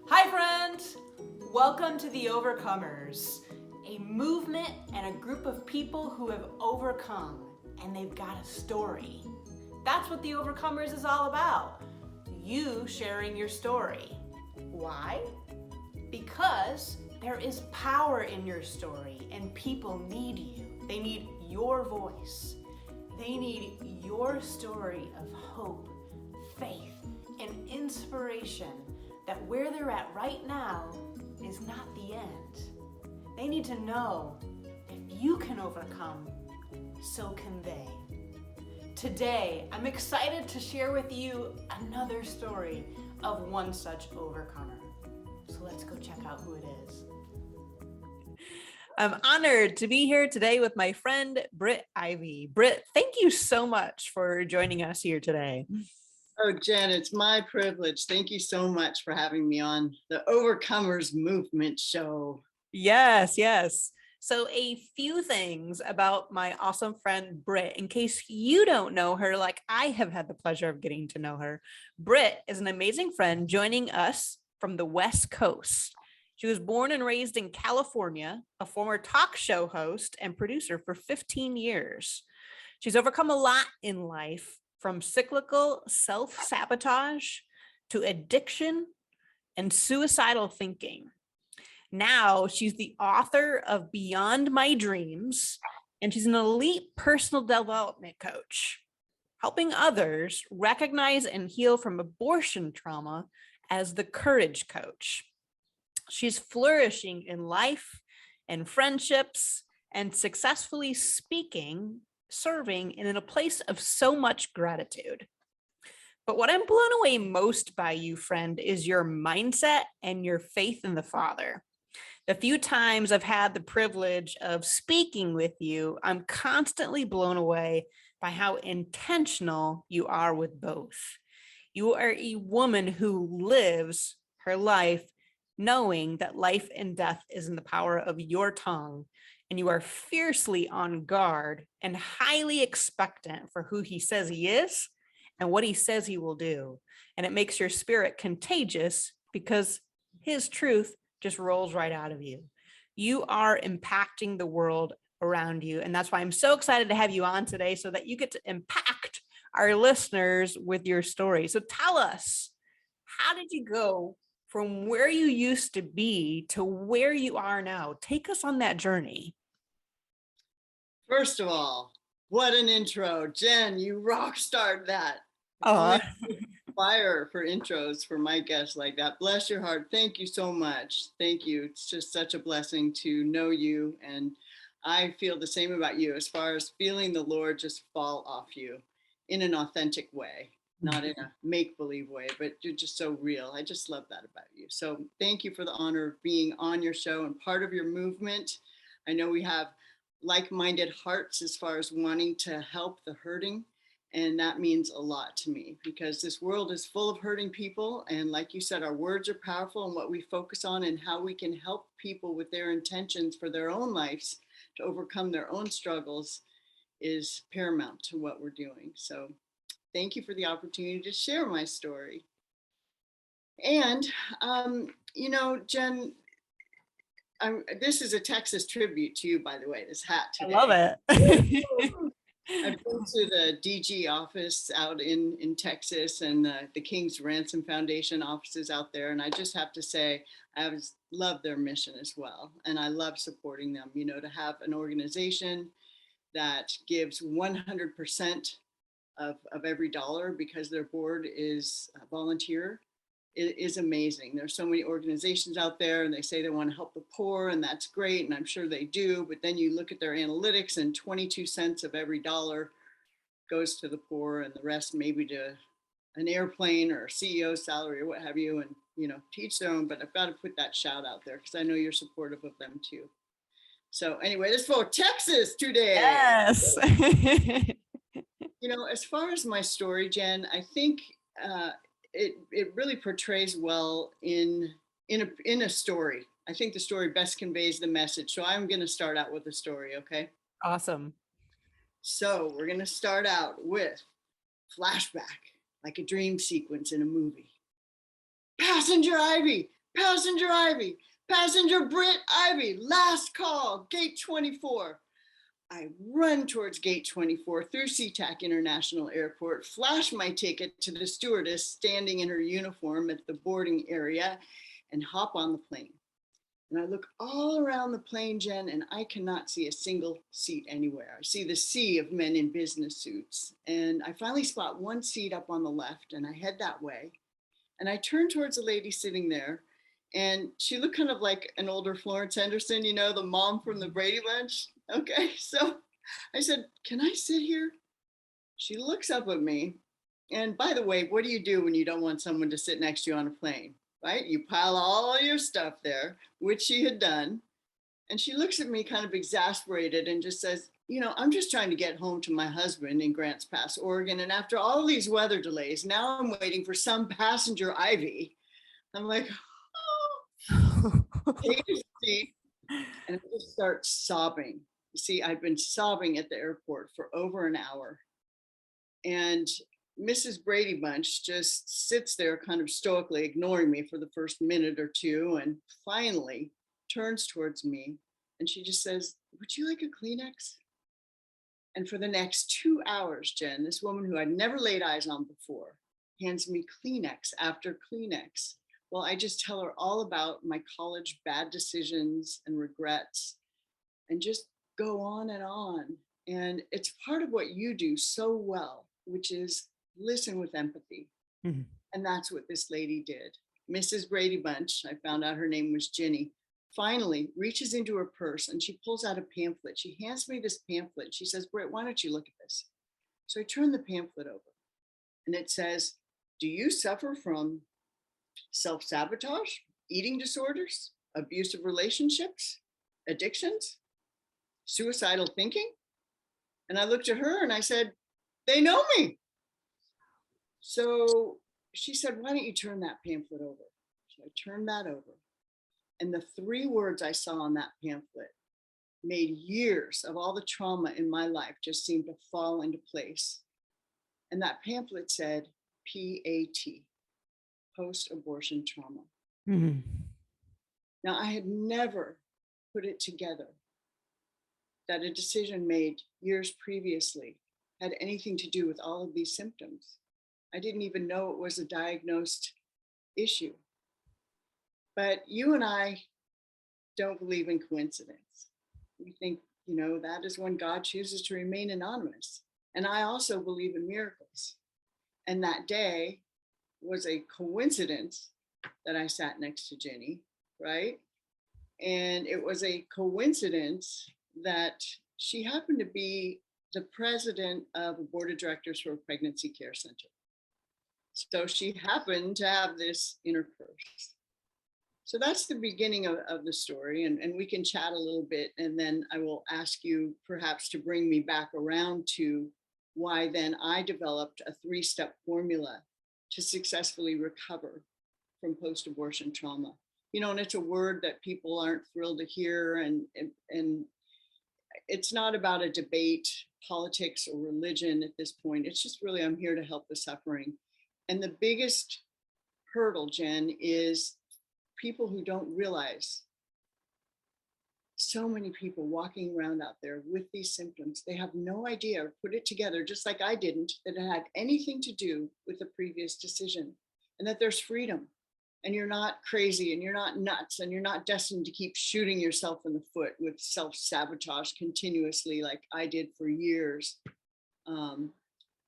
Hi friends! Welcome to the Overcomers, a movement and a group of people who have overcome and they've got a story. That's what the Overcomers is all about. You sharing your story. Why? Because there is power in your story and people need you. They need your voice. They need your story of hope, faith, and inspiration that where they're at right now is not the end. They need to know if you can overcome, so can they. Today, I'm excited to share with you another story of one such overcomer. So let's go check out who it is. I'm honored to be here today with my friend, Britt Ivy. Britt, thank you so much for joining us here today. Oh, Jen, it's my privilege. Thank you so much for having me on the Overcomers Movement show. Yes. So a few things about my awesome friend, Britt, in case you don't know her, like I have had the pleasure of getting to know her. Britt is an amazing friend joining us from the West Coast. She was born and raised in California, a former talk show host and producer for 15 years. She's overcome a lot in life, from cyclical self-sabotage to addiction and suicidal thinking. Now she's the author of Beyond My Dreams, and she's an elite personal development coach, helping others recognize and heal from abortion trauma as the courage coach. She's flourishing in life and friendships and successfully speaking, serving, and in a place of so much gratitude. But what I'm blown away most by you, friend, is your mindset and your faith in the Father. The few times I've had the privilege of speaking with you, I'm constantly blown away by how intentional you are with both. You are a woman who lives her life knowing that life and death is in the power of your tongue, and you are fiercely on guard and highly expectant for who he says he is and what he says he will do. And it makes your spirit contagious because his truth just rolls right out of you. You are impacting the world around you. And that's why I'm so excited to have you on today, so that you get to impact our listeners with your story. So tell us, how did you go from where you used to be to where you are now? Take us on that journey. First of all, what an intro. Jen, you rock starred that. Oh, Fire for intros for my guests like that. Bless your heart. Thank you so much. Thank you. It's just such a blessing to know you. And I feel the same about you, as far as feeling the Lord just fall off you in an authentic way, not in a make-believe way, but you're just so real. I just love that about you. So thank you for the honor of being on your show and part of your movement. I know we have like-minded hearts as far as wanting to help the hurting. And that means a lot to me, because this world is full of hurting people. And like you said, our words are powerful, and what we focus on and how we can help people with their intentions for their own lives to overcome their own struggles is paramount to what we're doing. So thank you for the opportunity to share my story. And, Jen, this is a Texas tribute to you, by the way, this hat today. I love it. I've been to the DG office out in Texas, and the King's Ransom Foundation offices out there. And I just have to say, I love their mission as well. And I love supporting them, to have an organization that gives 100% of every dollar, because their board is volunteer. It is amazing. There's so many organizations out there, and they say they want to help the poor, and that's great, and I'm sure they do. But then you look at their analytics, and 22 cents of every dollar goes to the poor, and the rest maybe to an airplane or a CEO salary or what have you, and to each their own. But I've got to put that shout out there, because I know you're supportive of them too. So anyway, this is for Texas today. Yes. As far as my story, Jen, I think it really portrays well in a story. I think the story best conveys the message. So I'm going to start out with a story, okay? Awesome. So we're going to start out with flashback, like a dream sequence in a movie. Passenger Ivy, Passenger Ivy, passenger Britt Ivy, last call, gate 24. I run towards gate 24 through SeaTac International Airport, flash my ticket to the stewardess standing in her uniform at the boarding area, and hop on the plane. And I look all around the plane, Jen, and I cannot see a single seat anywhere. I see the sea of men in business suits. And I finally spot one seat up on the left, and I head that way. And I turn towards a lady sitting there, and she looked kind of like an older Florence Henderson, you know, the mom from the Brady Bunch. Okay, so I said, "Can I sit here?" She looks up at me. And by the way, what do you do when you don't want someone to sit next to you on a plane, right? You pile all your stuff there, which she had done. And she looks at me kind of exasperated and just says, "You know, I'm just trying to get home to my husband in Grants Pass, Oregon. And after all these weather delays, now I'm waiting for some passenger Ivy." I'm like, oh, take a seat. And I just start sobbing. You see, I've been sobbing at the airport for over an hour. And Mrs. Brady Bunch just sits there kind of stoically ignoring me for the first minute or two, and finally turns towards me and she just says, "Would you like a Kleenex?" And for the next 2 hours, Jen, this woman who I'd never laid eyes on before hands me Kleenex after Kleenex. Well, I just tell her all about my college bad decisions and regrets and just go on and on. And it's part of what you do so well, which is listen with empathy. Mhm. And that's what this lady did. Mrs. Brady Bunch, I found out her name was Ginny, finally reaches into her purse and she pulls out a pamphlet. She hands me this pamphlet. She says, "Britt, why don't you look at this?" So I turn the pamphlet over and it says, "Do you suffer from self-sabotage, eating disorders, abusive relationships, addictions, suicidal thinking?" And I looked at her and I said, "They know me." So she said, "Why don't you turn that pamphlet over?" So I turned that over. And the 3 words I saw on that pamphlet made years of all the trauma in my life just seem to fall into place. And that pamphlet said PAT, post-abortion trauma. Mhm. Now, I had never put it together that a decision made years previously had anything to do with all of these symptoms. I didn't even know it was a diagnosed issue. But you and I don't believe in coincidence. We think, you know, that is when God chooses to remain anonymous. And I also believe in miracles. And that day was a coincidence that I sat next to Jenny, right? And it was a coincidence that she happened to be the president of a board of directors for a pregnancy care center. So she happened to have this in her purse. So that's the beginning of the story. And we can chat a little bit. And then I will ask you perhaps to bring me back around to why then I developed a 3-step formula to successfully recover from post-abortion trauma. You know, and it's a word that people aren't thrilled to hear. And it's not about a debate, politics, or religion at this point. It's just really, I'm here to help the suffering. And the biggest hurdle, Jen, is people who don't realize so many people walking around out there with these symptoms. They have no idea or put it together, just like I didn't, that it had anything to do with the previous decision, and that there's freedom and you're not crazy and you're not nuts and you're not destined to keep shooting yourself in the foot with self-sabotage continuously like I did for years.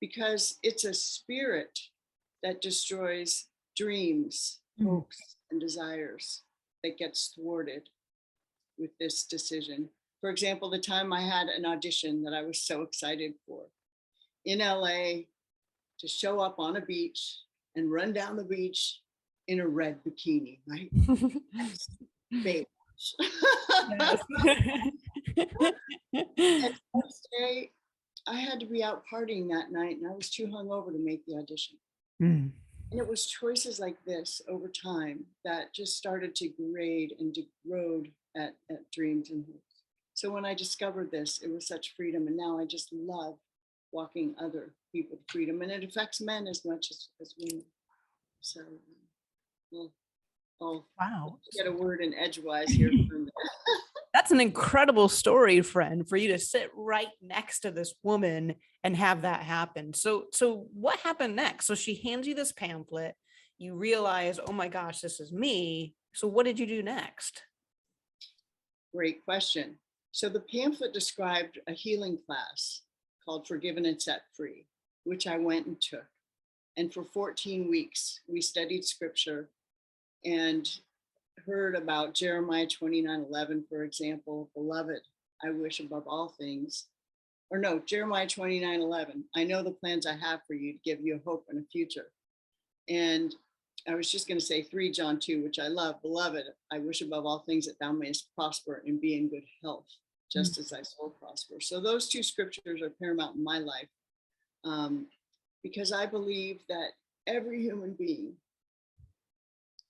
Because it's a spirit that destroys dreams, hopes, and desires that gets thwarted with this decision. For example, the time I had an audition that I was so excited for in LA to show up on a beach and run down the beach in a red bikini, right? Baywatch. Yes. And next day, I had to be out partying that night and I was too hungover to make the audition. Mm. And it was choices like this over time that just started to grade and erode at dreams and hopes. So when I discovered this, it was such freedom. And now I just love walking other people to freedom. And it affects men as much as women. So, well, Oh, Wow. get a word in edgewise here for a minute. That's an incredible story, friend, for you to sit right next to this woman and have that happen. So what happened next? So she hands you this pamphlet. You realize, oh my gosh, this is me. So what did you do next? Great question. So the pamphlet described a healing class called Forgiven and Set Free, which I went and took. And for 14 weeks, we studied scripture and heard about Jeremiah 29:11, for example. Beloved, I wish above all things, or no, Jeremiah 29:11, I know the plans I have for you to give you a hope and a future. And I was just going to say 3 John 2, which I love. Beloved, I wish above all things that thou mayest prosper and be in good health, just as thy soul prospers. So those 2 scriptures are paramount in my life, because I believe that every human being,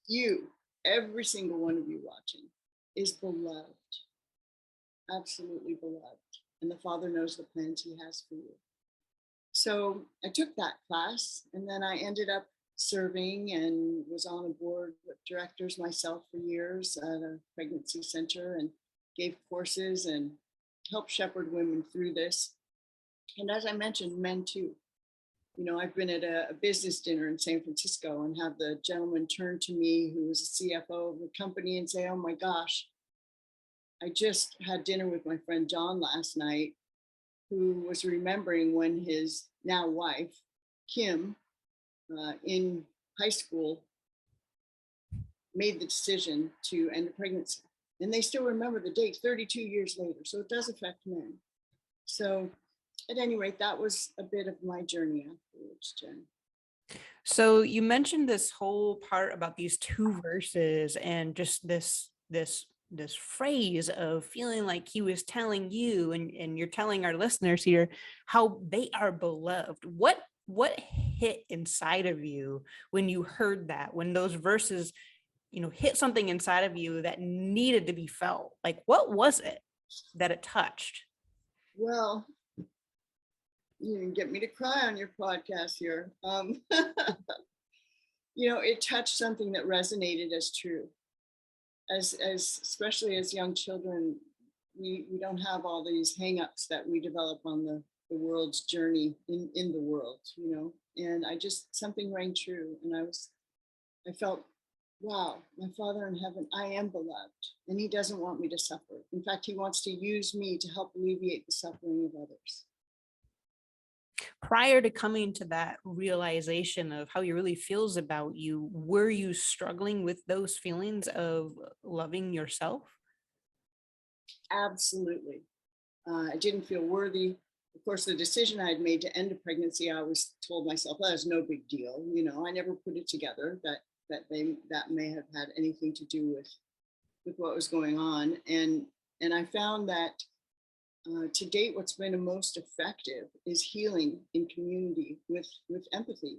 you, every single one of you watching, is beloved, absolutely beloved. And the Father knows the plans he has for you. So I took that class, and then I ended up serving and was on a board with directors myself for years at a pregnancy center, and gave courses and helped shepherd women through this. And as I mentioned, men too. You know, I've been at a business dinner in San Francisco and have the gentleman turn to me who was a CFO of the company and say, oh my gosh, I just had dinner with my friend John last night, who was remembering when his now wife, Kim, in high school, made the decision to end the pregnancy. And they still remember the date 32 years later. So it does affect men. So at any rate, that was a bit of my journey afterwards, Jen. So you mentioned this whole part about these 2 verses and just this phrase of feeling like he was telling you, and you're telling our listeners here how they are beloved. What hit inside of you when you heard that, when those verses, hit something inside of you that needed to be felt? Like, what was it that it touched? Well, you can get me to cry on your podcast here. It touched something that resonated as true. As especially as young children, we don't have all these hangups that we develop on the world's journey in the world, and something rang true. And I felt, wow, my Father in heaven, I am beloved, and he doesn't want me to suffer. In fact, he wants to use me to help alleviate the suffering of others. Prior to coming to that realization of how he really feels about you, were you struggling with those feelings of loving yourself? Absolutely. I didn't feel worthy. Of course, the decision I had made to end a pregnancy, I always told myself that was no big deal. I never put it together that may have had anything to do with what was going on. And I found that to date, what's been the most effective is healing in community with empathy.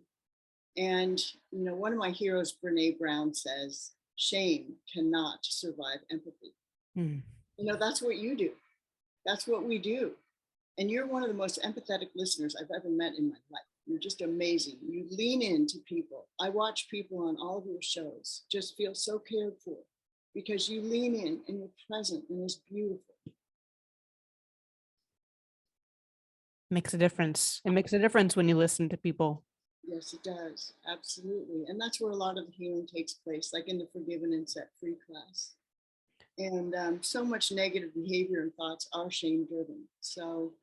And, one of my heroes, Brene Brown, says, shame cannot survive empathy. That's what you do. That's what we do. And you're one of the most empathetic listeners I've ever met in my life. You're just amazing. You lean into people. I watch people on all of your shows just feel so cared for because you lean in and you're present, and it's beautiful. Makes a difference. It makes a difference when you listen to people. Yes, it does. Absolutely. And that's where a lot of the healing takes place, like in the Forgiven and Set Free class. And so much negative behavior and thoughts are shame driven. So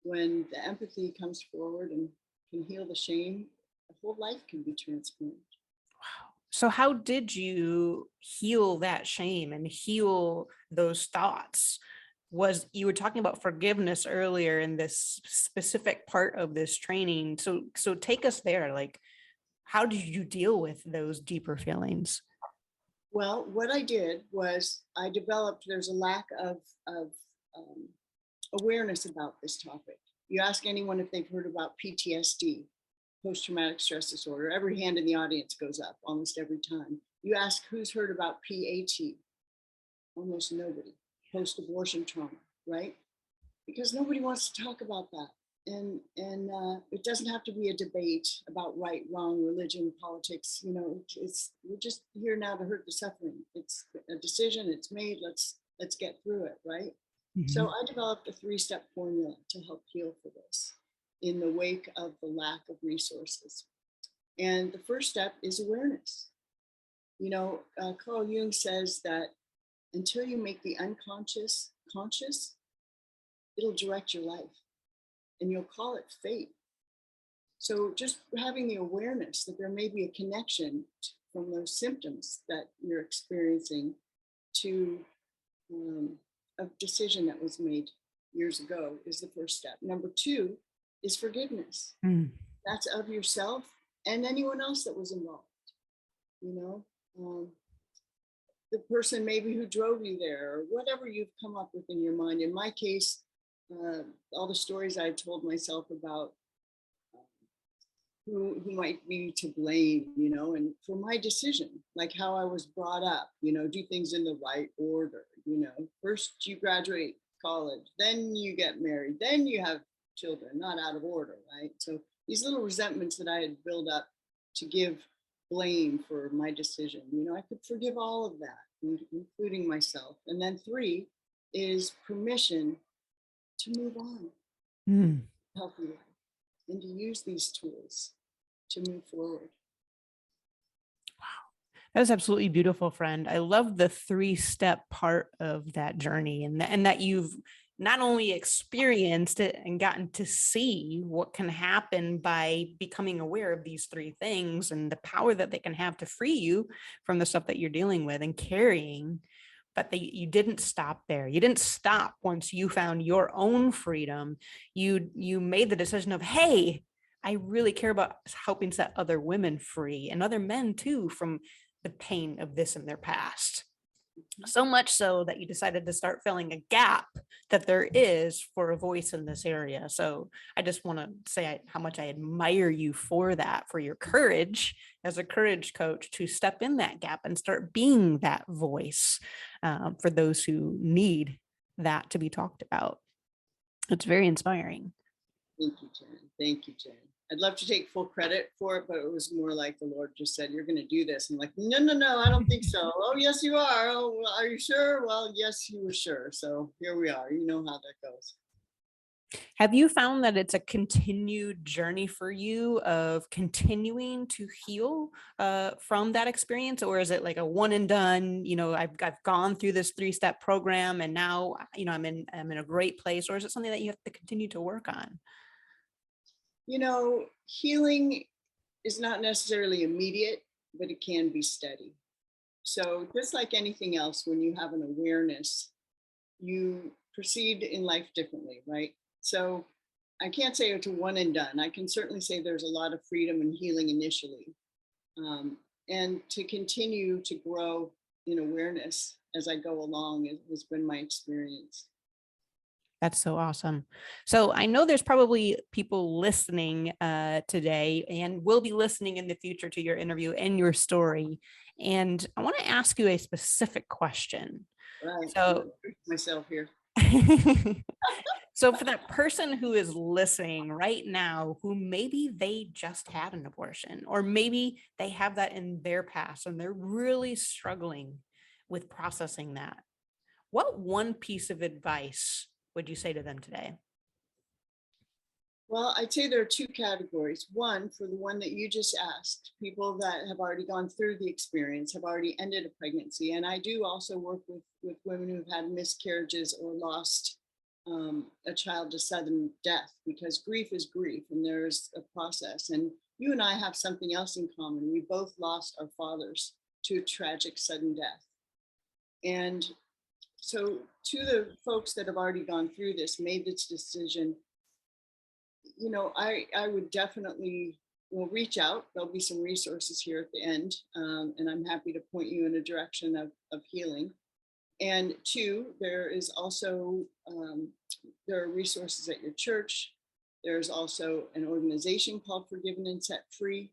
when the empathy comes forward and can heal the shame, the whole life can be transformed. Wow. So how did you heal that shame and heal those thoughts? You were talking about forgiveness earlier in this specific part of this training. So take us there. Like, how did you deal with those deeper feelings? Well, what I did was there's a lack of awareness about this topic. You ask anyone if they've heard about PTSD, post-traumatic stress disorder, every hand in the audience goes up almost every time. You ask who's heard about PHE, almost nobody. Post-abortion trauma, right? Because nobody wants to talk about that. it doesn't have to be a debate about right, wrong, religion, politics. You know, we're just here now to hurt the suffering. It's a decision. It's made. Let's get through it, right? So I developed a 3-step formula to help heal for this in the wake of the lack of resources. And the first step is awareness. You know, Carl Jung says that until you make the unconscious conscious, it'll direct your life, and you'll call it fate. So just having the awareness that there may be a connection from those symptoms that you're experiencing to a decision that was made years ago is the first step. Number 2 is forgiveness. That's of yourself and anyone else that was involved. You know, the person maybe who drove you there, or whatever you've come up with in your mind. In my case, all the stories I told myself about who might be to blame, you know, and for my decision, like how I was brought up, you know, do things in the right order, you know, first you graduate college, then you get married, then you have children, not out of order, right? So these little resentments that I had built up to give blame for my decision, you know, I could forgive all of that, including myself. And then 3 is permission to move on, healthy life, and to use these tools to move forward. That was absolutely beautiful, friend. I love the 3-step part of that journey, and that you've not only experienced it and gotten to see what can happen by becoming aware of these 3 things and the power that they can have to free you from the stuff that you're dealing with and carrying, but you didn't stop there. You didn't stop once you found your own freedom. You made the decision of, hey, I really care about helping set other women free and other men too from the pain of this in their past. So much so that you decided to start filling a gap that there is for a voice in this area. So I just want to say how much I admire you for that, for your courage as a courage coach to step in that gap and start being that voice for those who need that to be talked about. It's very inspiring. Thank you, Jen. Thank you, Jen. I'd love to take full credit for it, but it was more like the Lord just said, you're going to do this. I'm like, no, I don't think so. Oh, yes, you are. Oh, well, are you sure? Well, yes, you were sure. So here we are. You know how that goes. Have you found that it's a continued journey for you of continuing to heal from that experience? Or is it like a one and done, you know, I've gone through this 3-step program and now, you know, I'm in a great place? Or is it something that you have to continue to work on? You know, healing is not necessarily immediate, but it can be steady. So just like anything else, when you have an awareness, you proceed in life differently, right? So I can't say it's a one and done. I can certainly say there's a lot of freedom and healing initially. And to continue to grow in awareness as I go along has been my experience. That's so awesome. So I know there's probably people listening today and will be listening in the future to your interview and your story. And I want to ask you a specific question. Right. So myself here. So for that person who is listening right now, who maybe they just had an abortion, or maybe they have that in their past and they're really struggling with processing that, what one piece of advice would you say to them today? Well, I'd say there are 2 categories. One, for the one that you just asked, people that have already gone through the experience, have already ended a pregnancy. And I do also work with women who've had miscarriages or lost a child to sudden death, because grief is grief and there's a process. And you and I have something else in common. We both lost our fathers to a tragic sudden death. And so to the folks that have already gone through this, made this decision, you know, I would definitely reach out. There'll be some resources here at the end, and I'm happy to point you in a direction of healing. And 2, there is also, there are resources at your church. There's also an organization called Forgiven and Set Free,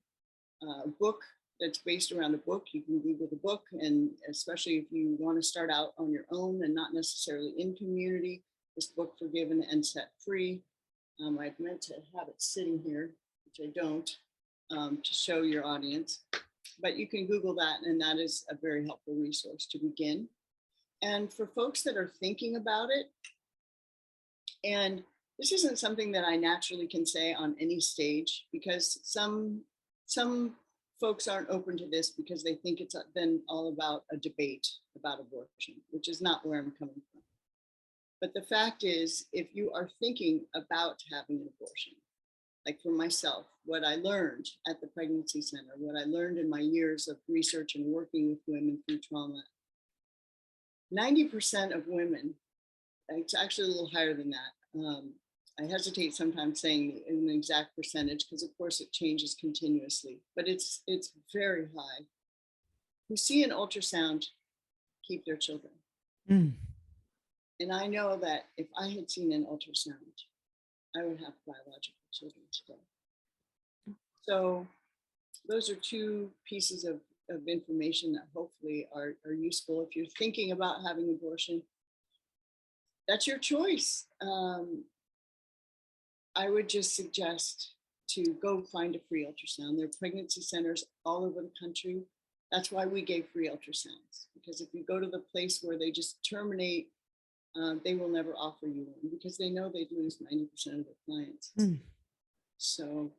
a book that's based around a book. You can Google the book, and especially if you want to start out on your own and not necessarily in community, this book, Forgiven and Set Free. I'd meant to have it sitting here, which I don't, to show your audience. But you can Google that, and that is a very helpful resource to begin. And for folks that are thinking about it, and this isn't something that I naturally can say on any stage, because some folks aren't open to this because they think it's then all about a debate about abortion, which is not where I'm coming from. But the fact is, if you are thinking about having an abortion, like for myself, what I learned at the pregnancy center, what I learned in my years of research and working with women through trauma, 90% of women, it's actually a little higher than that. I hesitate sometimes saying an exact percentage because of course it changes continuously, but it's very high, who see an ultrasound keep their children. Mm. And I know that if I had seen an ultrasound, I would have biological children today. So those are two pieces of information that hopefully are useful. If you're thinking about having abortion, that's your choice. I would just suggest to go find a free ultrasound. There are pregnancy centers all over the country. That's why we gave free ultrasounds, because if you go to the place where they just terminate, they will never offer you one because they know they'd lose 90% of their clients. Mm. So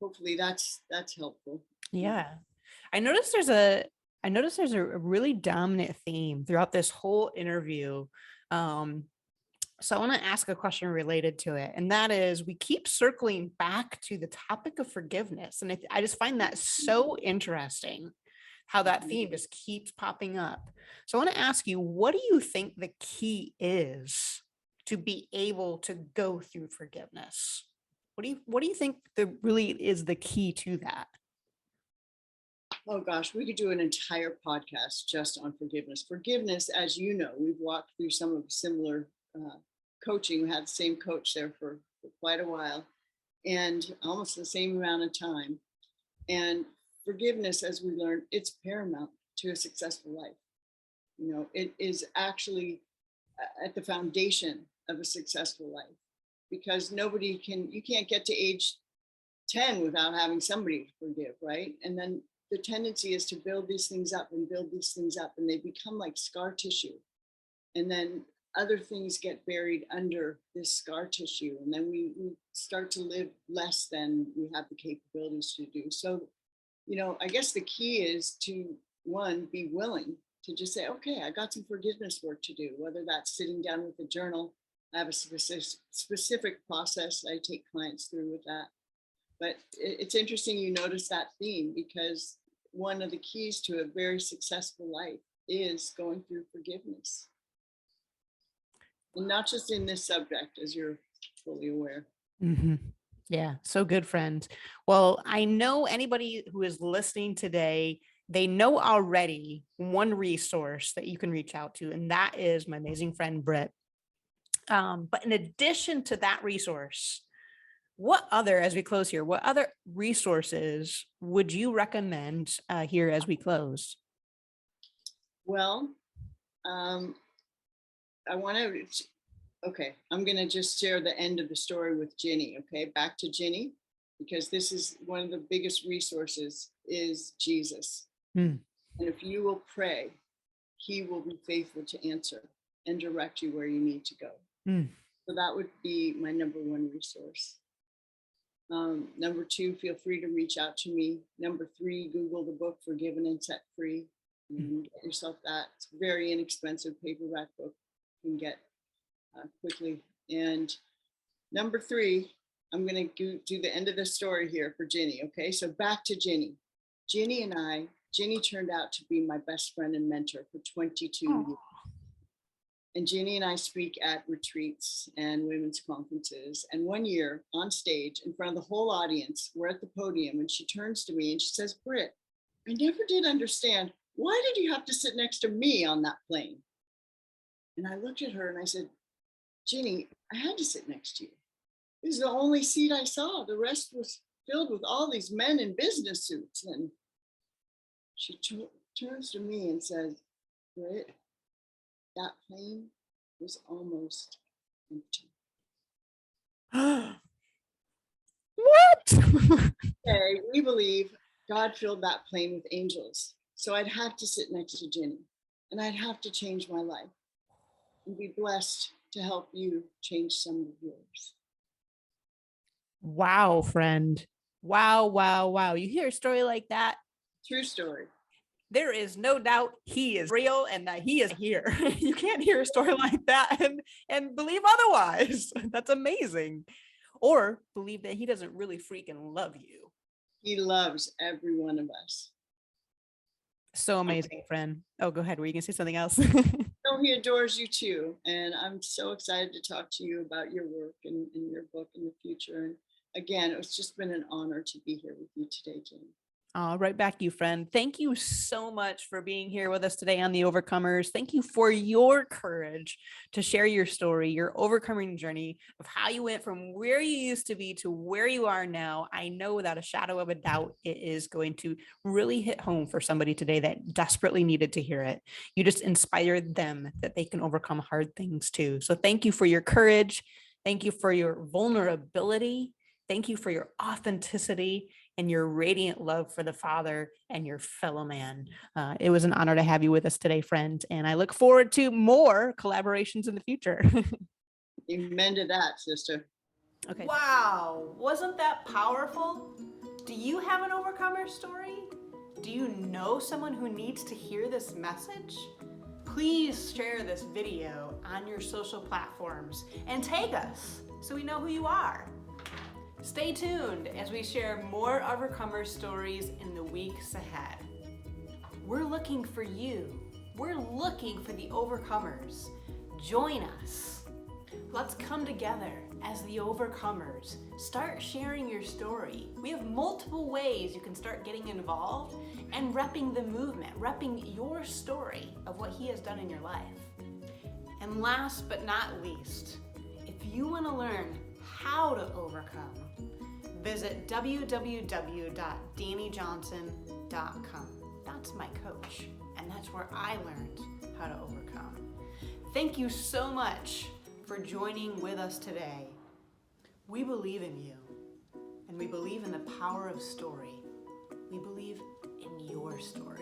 hopefully that's helpful. Yeah. I noticed there's a really dominant theme throughout this whole interview. So I want to ask a question related to it. And that is, we keep circling back to the topic of forgiveness. And I just find that so interesting, how that theme just keeps popping up. So I want to ask you, what do you think the key is to be able to go through forgiveness? What do you think really is the key to that? Oh gosh, we could do an entire podcast just on forgiveness. Forgiveness, as you know, we've walked through some of similar coaching. We had the same coach there for quite a while and almost the same amount of time. And forgiveness, as we learned, it's paramount to a successful life. You know, it is actually at the foundation of a successful life, because you can't get to age 10 without having somebody to forgive, right? And then the tendency is to build these things up and build these things up, and they become like scar tissue. And then other things get buried under this scar tissue. And then we start to live less than we have the capabilities to do. So, you know, I guess the key is to, one, be willing to just say, okay, I got some forgiveness work to do, whether that's sitting down with a journal. I have a specific process I take clients through with that. But it's interesting you notice that theme, because one of the keys to a very successful life is going through forgiveness. And not just in this subject, as you're fully aware. Mm-hmm. Yeah, so good, friend. Well, I know anybody who is listening today, they know already one resource that you can reach out to, and that is my amazing friend, Britt. But in addition to that resource, as we close here, what other resources would you recommend here as we close? Well, I'm going to just share the end of the story with Ginny. Okay, back to Ginny, because this is one of the biggest resources is Jesus. And if you will pray, he will be faithful to answer and direct you where you need to go. So that would be my number one resource. Number two, feel free to reach out to me. Number three, Google the book Forgiven and Set Free and get yourself that. It's a very inexpensive paperback book you can get quickly. And number three, I'm going to do the end of the story here for Ginny. Okay, so back to Ginny. Ginny turned out to be my best friend and mentor for 22 years. And Ginny and I speak at retreats and women's conferences. And one year on stage in front of the whole audience, we're at the podium, and she turns to me and she says, "Britt, I never did understand, why did you have to sit next to me on that plane?" And I looked at her and I said, "Ginny, I had to sit next to you. This is the only seat I saw. The rest was filled with all these men in business suits." And she turns to me and says, "Britt, that plane was almost empty." What? Okay, we believe God filled that plane with angels. So I'd have to sit next to Jenny and I'd have to change my life and be blessed to help you change some of yours. Wow, friend. Wow, wow, wow. You hear a story like that? True story. There is no doubt he is real and that he is here. You can't hear a story like that and believe otherwise. That's amazing. Or believe that he doesn't really freaking love you. He loves every one of us. So amazing, friend. Oh, go ahead. Were you going to say something else? No, he adores you too. And I'm so excited to talk to you about your work and your book in the future. And again, it's just been an honor to be here with you today, Jenny. Right back to you, friend. Thank you so much for being here with us today on The Overcomers. Thank you for your courage to share your story, your overcoming journey of how you went from where you used to be to where you are now. I know without a shadow of a doubt, it is going to really hit home for somebody today that desperately needed to hear it. You just inspired them that they can overcome hard things too. So thank you for your courage. Thank you for your vulnerability. Thank you for your authenticity and your radiant love for the Father and your fellow man. It was an honor to have you with us today, friend. And I look forward to more collaborations in the future. Amen to that, sister. Okay. Wow, wasn't that powerful? Do you have an overcomer story? Do you know someone who needs to hear this message? Please share this video on your social platforms and tag us so we know who you are. Stay tuned as we share more overcomer stories in the weeks ahead. We're looking for you. We're looking for the overcomers. Join us. Let's come together as the overcomers. Start sharing your story. We have multiple ways you can start getting involved and repping the movement, repping your story of what he has done in your life. And last but not least, if you want to learn how to overcome, visit www.dannyjohnson.com. That's my coach, and that's where I learned how to overcome. Thank you so much for joining with us today. We believe in you, and we believe in the power of story. We believe in your story.